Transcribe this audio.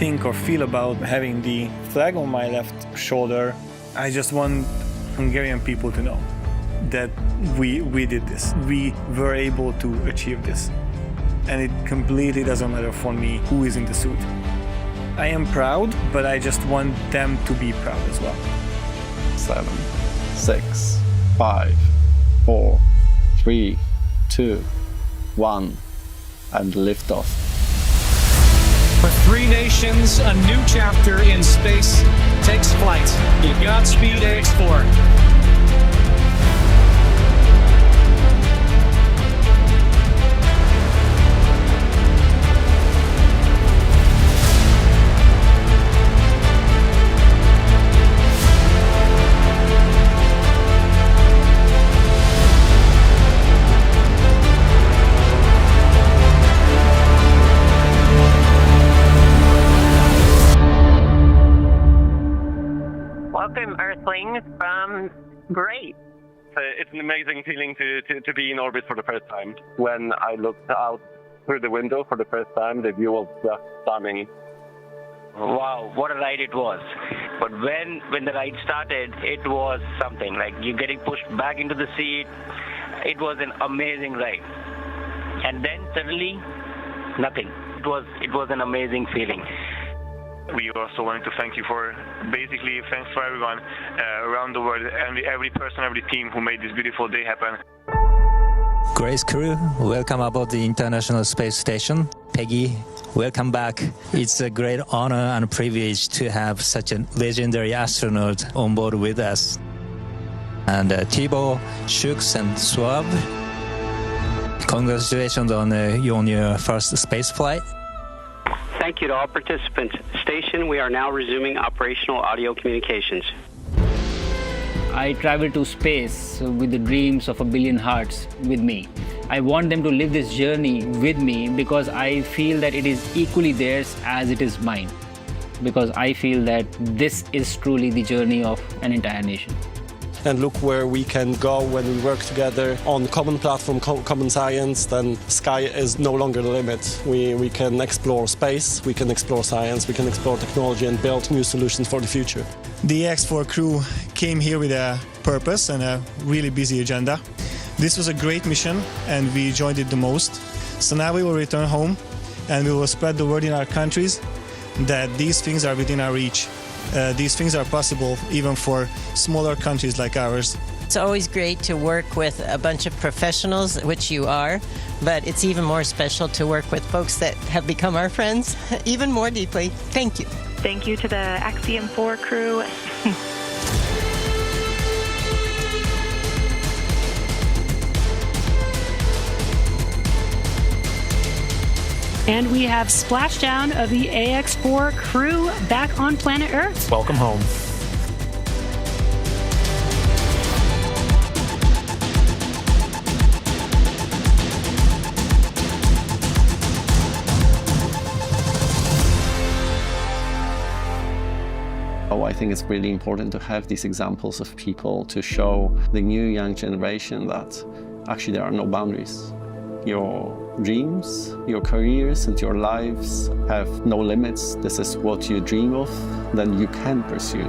think or feel about having the flag on my left shoulder, I just want Hungarian people to know that we did this. We were able to achieve this. And it completely doesn't matter for me who is in the suit. I am proud, but I just want them to be proud as well. 7, 6, 5, 4, 3, 2, 1, and liftoff. For 3 nations, a new chapter in space takes flight. Godspeed, Ax-4. Welcome, Earthlings, from great. It's an amazing feeling to be in orbit for the first time. When I looked out through the window for the first time, the view was just stunning. Wow, what a ride it was. But when the ride started, it was something. Like you're getting pushed back into the seat. It was an amazing ride. And then suddenly, nothing. It was an amazing feeling. We also wanted to thank you for, basically, thanks for everyone around the world, and every person, every team who made this beautiful day happen. Grace Crew, welcome aboard the International Space Station. Peggy, welcome back. It's a great honor and privilege to have such a legendary astronaut on board with us. And Tibor, Shukla, and Sław, congratulations on your first space flight. Thank you to all participants. Station, we are now resuming operational audio communications. I travel to space with the dreams of 1 billion hearts with me. I want them to live this journey with me because I feel that it is equally theirs as it is mine. Because I feel that this is truly the journey of an entire nation. And look where we can go when we work together on common platform, common science, then sky is no longer the limit. We can explore space, we can explore science, we can explore technology and build new solutions for the future. The Ax-4 crew came here with a purpose and a really busy agenda. This was a great mission and we enjoyed it the most. So now we will return home and we will spread the word in our countries that these things are within our reach. These things are possible even for smaller countries like ours. It's always great to work with a bunch of professionals, which you are, but it's even more special to work with folks that have become our friends even more deeply. Thank you. Thank you to the Axiom 4 crew. And we have splashdown of the Ax-4 crew back on planet Earth. Welcome home. I think it's really important to have these examples of people to show the new young generation that actually there are no boundaries. Your dreams, your careers, and your lives have no limits. This is what you dream of, then you can pursue.